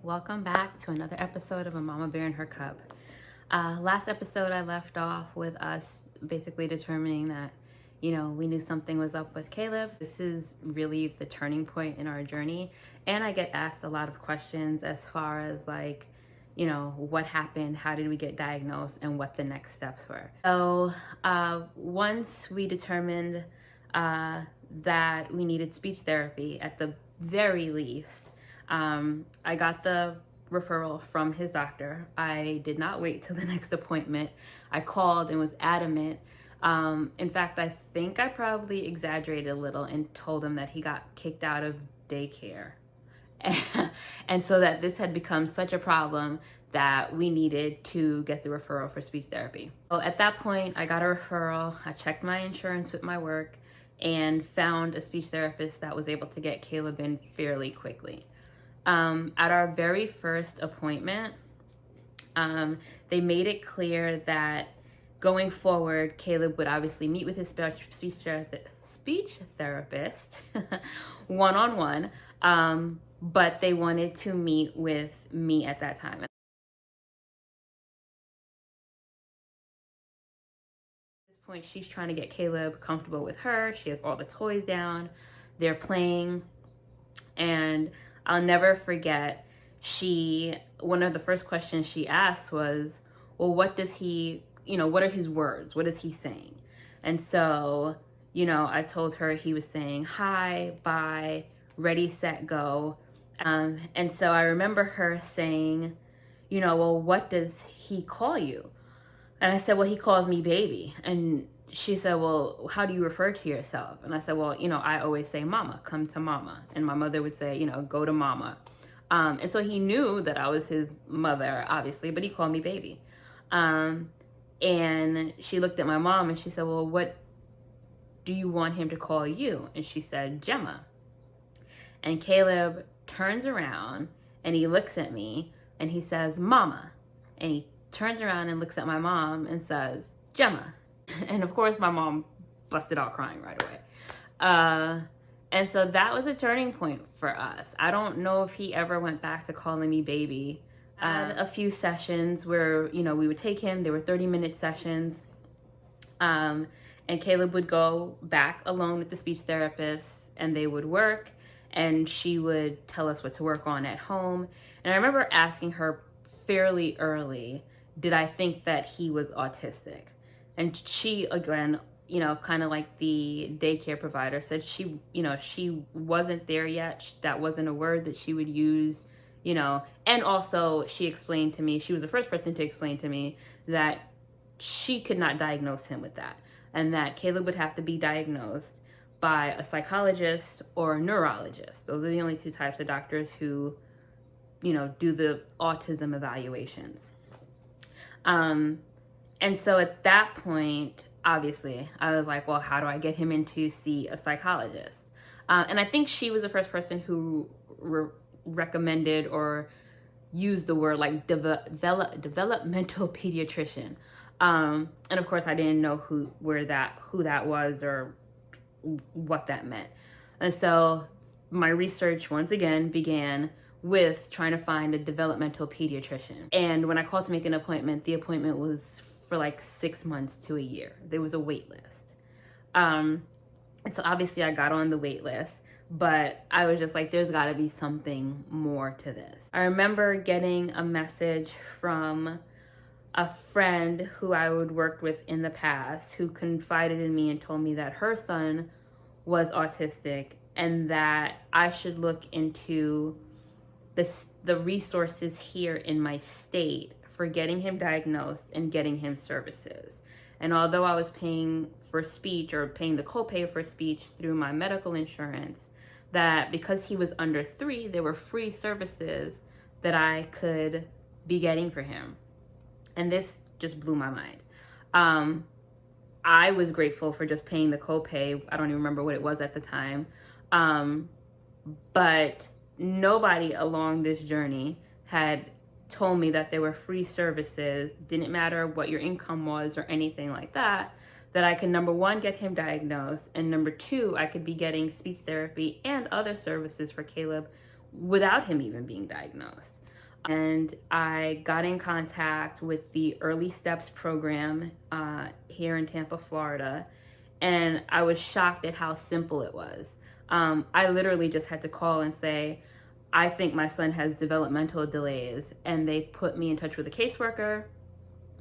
Welcome back to another episode of A Mama Bear in Her Cup. Last episode, I left off with us basically determining that, we knew something was up with Caleb. This is really the turning point in our journey. And I get asked a lot of questions as far as what happened, how did we get diagnosed, and what the next steps were. So once we determined that we needed speech therapy at the very least, I got the referral from his doctor. I did not wait till the next appointment. I called and was adamant. In fact, I think I probably exaggerated a little and told him that he got kicked out of daycare. And so that this had become such a problem that we needed to get the referral for speech therapy. So at that point, I got a referral. I checked my insurance with my work and found a speech therapist that was able to get Caleb in fairly quickly. At our very first appointment, they made it clear that going forward, Caleb would obviously meet with his speech therapist one-on-one, but they wanted to meet with me at that time. At this point, she's trying to get Caleb comfortable with her. She has all the toys down. They're playing, and I'll never forget, one of the first questions she asked was, well, what does he, what are his words? What is he saying? And so, I told her he was saying, hi, bye, ready, set, go. And so I remember her saying, well, what does he call you? And I said, well, he calls me baby. And she said, well, how do you refer to yourself? And I said, well, I always say mama, come to mama. And my mother would say, go to mama. And so he knew that I was his mother, obviously, but he called me baby. And she looked at my mom and she said, well, what do you want him to call you? And she said, Gemma. And Caleb turns around and he looks at me and he says, mama. And he turns around and looks at my mom and says, Gemma. And of course, my mom busted out crying right away. And so that was a turning point for us. I don't know if he ever went back to calling me baby. A few sessions where, we would take him. They were 30-minute sessions. And Caleb would go back alone with the speech therapist and they would work. And she would tell us what to work on at home. And I remember asking her fairly early, did I think that he was autistic? And she, again, kind of like the daycare provider, said she wasn't there yet. That wasn't a word that she would use, And also she explained to me, she was the first person to explain to me that she could not diagnose him with that. And that Caleb would have to be diagnosed by a psychologist or a neurologist. Those are the only two types of doctors who, do the autism evaluations. And so at that point, obviously, I was like, well, how do I get him in to see a psychologist? And I think she was the first person who recommended or used the word like developmental pediatrician. And of course, I didn't know who that was or what that meant. And so my research once again began with trying to find a developmental pediatrician. And when I called to make an appointment, the appointment was for like 6 months to a year. There was a wait list. And so obviously I got on the wait list, but I was just like, there's gotta be something more to this. I remember getting a message from a friend who I would worked with in the past who confided in me and told me that her son was autistic and that I should look into the resources here in my state for getting him diagnosed and getting him services. And although I was paying for speech or paying the copay for speech through my medical insurance, that because he was under 3, there were free services that I could be getting for him. And this just blew my mind. I was grateful for just paying the copay. I don't even remember what it was at the time. But nobody along this journey had told me that there were free services, didn't matter what your income was or anything like that, that I could, number one, get him diagnosed, and number two, I could be getting speech therapy and other services for Caleb without him even being diagnosed. And I got in contact with the Early Steps program here in Tampa, Florida, and I was shocked at how simple it was. I literally just had to call and say, I think my son has developmental delays, and they put me in touch with a caseworker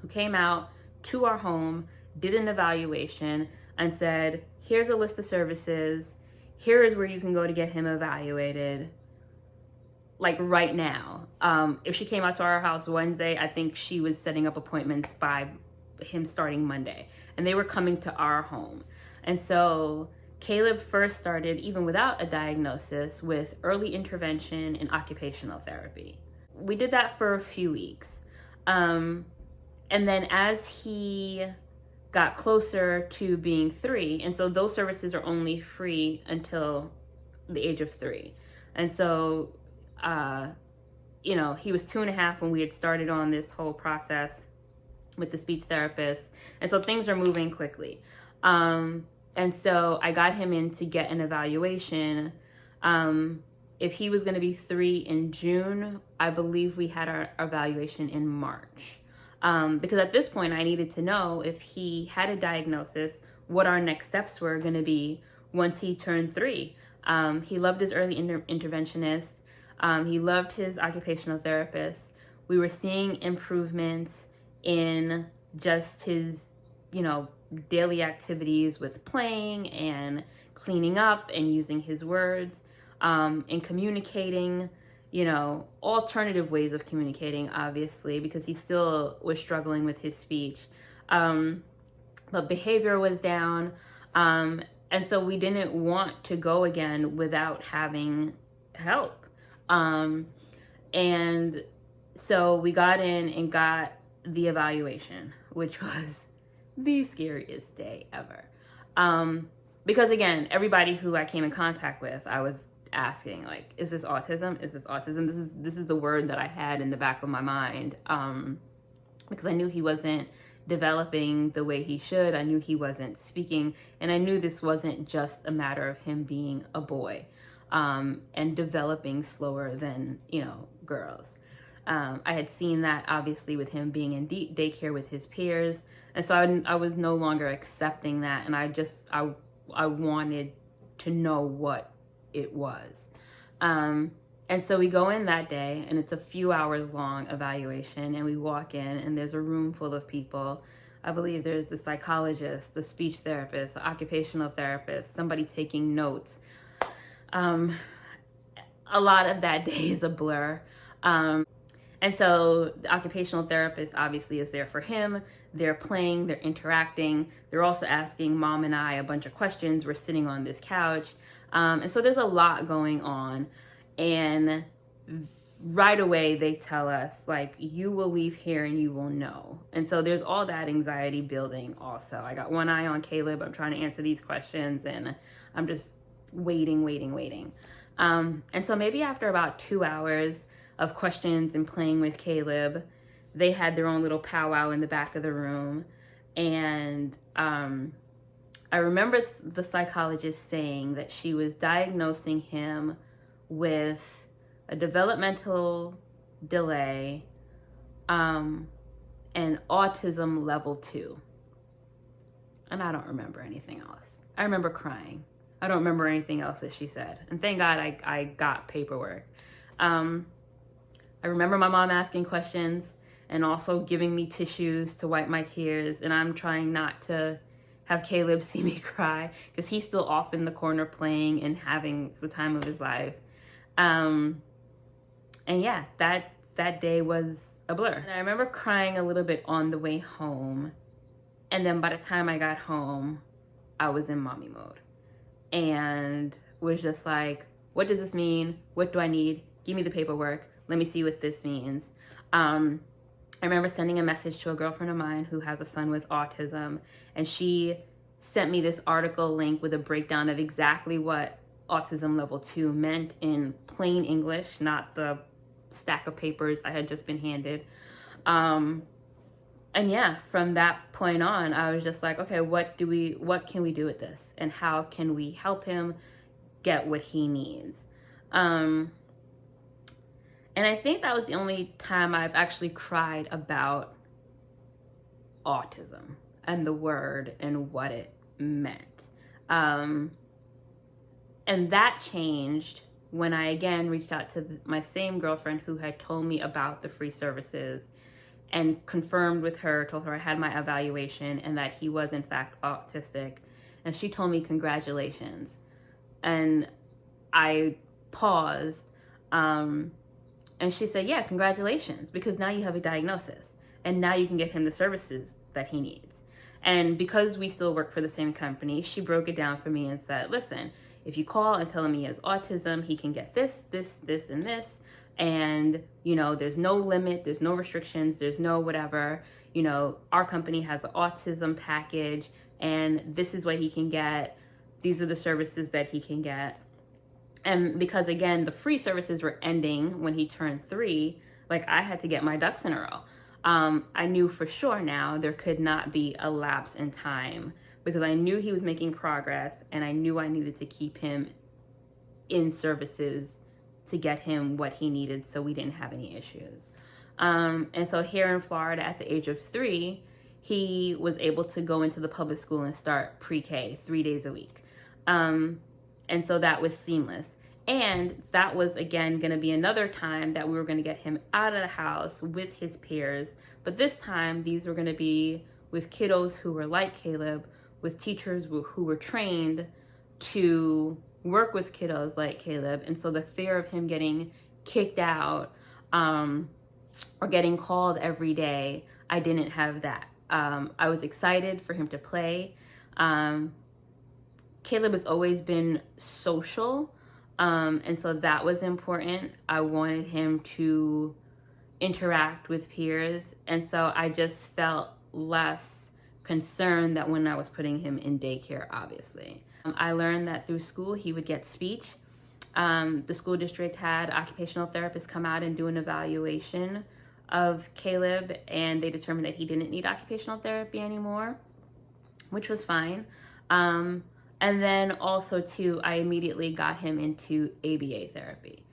who came out to our home, did an evaluation, and said, here's a list of services, here is where you can go to get him evaluated, like right now. If she came out to our house Wednesday, I think she was setting up appointments by him starting Monday, and they were coming to our home. And so Caleb first started, even without a diagnosis, with early intervention and occupational therapy. We did that for a few weeks. And then as he got closer to being 3, and so those services are only free until the age of 3. And so, he was 2.5 when we had started on this whole process with the speech therapist. And so things are moving quickly. And so I got him in to get an evaluation. If he was going to be 3 in June, I believe we had our evaluation in March. Because at this point, I needed to know if he had a diagnosis, what our next steps were going to be once he turned 3. He loved his early interventionist. He loved his occupational therapist. We were seeing improvements in just his, daily activities with playing and cleaning up and using his words, and communicating, alternative ways of communicating, obviously, because he still was struggling with his speech. But behavior was down. And so we didn't want to go again without having help. And so we got in and got the evaluation, which was the scariest day ever. Because again, everybody who I came in contact with, I was asking, like, is this autism? Is this autism? This is the word that I had in the back of my mind. Because I knew he wasn't developing the way he should. I knew he wasn't speaking, and I knew this wasn't just a matter of him being a boy, and developing slower than, girls. I had seen that obviously with him being in daycare with his peers. And so I was no longer accepting that. And I wanted to know what it was. And so we go in that day, and it's a few hours long evaluation, and we walk in, and there's a room full of people. I believe there's the psychologist, the speech therapist, the occupational therapist, somebody taking notes. A lot of that day is a blur. And so the occupational therapist obviously is there for him. They're playing, they're interacting. They're also asking Mom and I a bunch of questions. We're sitting on this couch. And so there's a lot going on. And right away they tell us, like, you will leave here and you will know. And so there's all that anxiety building also. I got one eye on Caleb. I'm trying to answer these questions, and I'm just waiting. And so maybe after about 2 hours of questions and playing with Caleb, they had their own little powwow in the back of the room. And I remember the psychologist saying that she was diagnosing him with a developmental delay, and autism level 2. And I don't remember anything else. I remember crying. I don't remember anything else that she said. And thank God I got paperwork. I remember my mom asking questions and also giving me tissues to wipe my tears. And I'm trying not to have Caleb see me cry because he's still off in the corner playing and having the time of his life. And yeah, that day was a blur. And I remember crying a little bit on the way home. And then by the time I got home, I was in mommy mode. And was just like, what does this mean? What do I need? Give me the paperwork. Let me see what this means. I remember sending a message to a girlfriend of mine who has a son with autism, and she sent me this article link with a breakdown of exactly what autism level 2 meant in plain English, not the stack of papers I had just been handed. And yeah, from that point on, I was just like, okay, what can we do with this? And how can we help him get what he needs? And I think that was the only time I've actually cried about autism and the word and what it meant. And that changed when I again reached out to my same girlfriend who had told me about the free services and confirmed with her, told her I had my evaluation and that he was in fact autistic. And she told me congratulations. And I paused. And she said, yeah, congratulations, because now you have a diagnosis and now you can get him the services that he needs. And because we still work for the same company, she broke it down for me and said, listen, if you call and tell him he has autism, he can get this, and this. And, you know, there's no limit, there's no restrictions, there's no whatever. You know, our company has an autism package and this is what he can get. These are the services that he can get. And because, again, the free services were ending when he turned 3, like, I had to get my ducks in a row. I knew for sure now there could not be a lapse in time because I knew he was making progress and I knew I needed to keep him in services to get him what he needed so we didn't have any issues. And so here in Florida at the age of 3, he was able to go into the public school and start pre-K 3 days a week. And so that was seamless. And that was, again, going to be another time that we were going to get him out of the house with his peers. But this time, these were going to be with kiddos who were like Caleb, with teachers who were trained to work with kiddos like Caleb. And so the fear of him getting kicked out or getting called every day, I didn't have that. I was excited for him to play. Caleb has always been social. And so that was important. I wanted him to interact with peers. And so I just felt less concerned that when I was putting him in daycare, obviously. I learned that through school, he would get speech. The school district had occupational therapists come out and do an evaluation of Caleb, and they determined that he didn't need occupational therapy anymore, which was fine. And then also, too, I immediately got him into ABA therapy.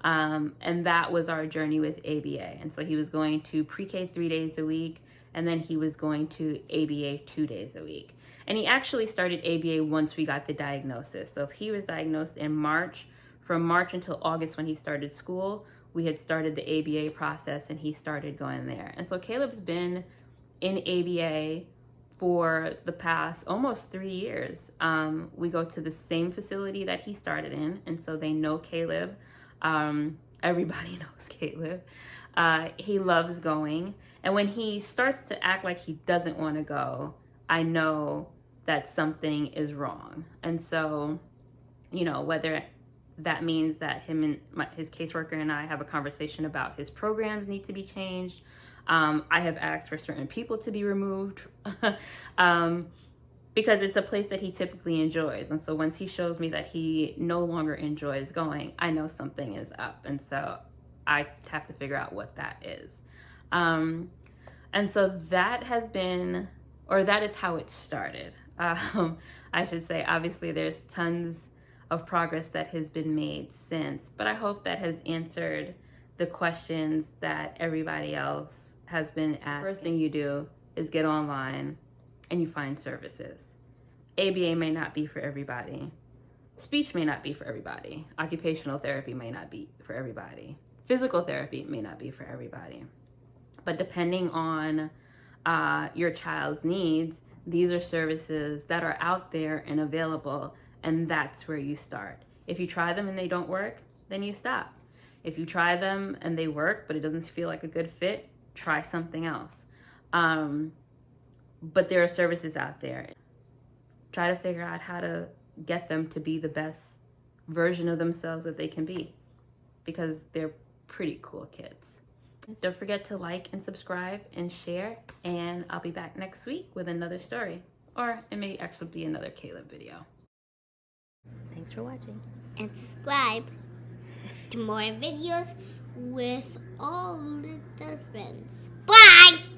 And that was our journey with ABA. And so he was going to pre-K 3 days a week, and then he was going to ABA 2 days a week. And he actually started ABA once we got the diagnosis. So if he was diagnosed in March, from March until August when he started school, we had started the ABA process and he started going there. And so Caleb's been in ABA for the past almost 3 years. We go to the same facility that he started in, and so they know Caleb. Everybody knows Caleb. He loves going. And when he starts to act like he doesn't want to go, I know that something is wrong. And so, you know, whether that means that him and his caseworker and I have a conversation about his programs need to be changed. I have asked for certain people to be removed because it's a place that he typically enjoys. And so once he shows me that he no longer enjoys going, I know something is up. And so I have to figure out what that is. And so that has been, or that is how it started. I should say, obviously there's tons of progress that has been made since, but I hope that has answered the questions that everybody else has been asking. First thing you do is get online and you find services. ABA may not be for everybody. Speech may not be for everybody. Occupational therapy may not be for everybody. Physical therapy may not be for everybody. But depending on your child's needs, these are services that are out there and available, and that's where you start. If you try them and they don't work, then you stop. If you try them and they work, but it doesn't feel like a good fit, try something else. But there are services out there. Try to figure out how to get them to be the best version of themselves that they can be, because they're pretty cool kids. Don't forget to like and subscribe and share, and I'll be back next week with another story, or it may actually be another Caleb video. Thanks for watching. And subscribe to more videos with all little friends. Bye!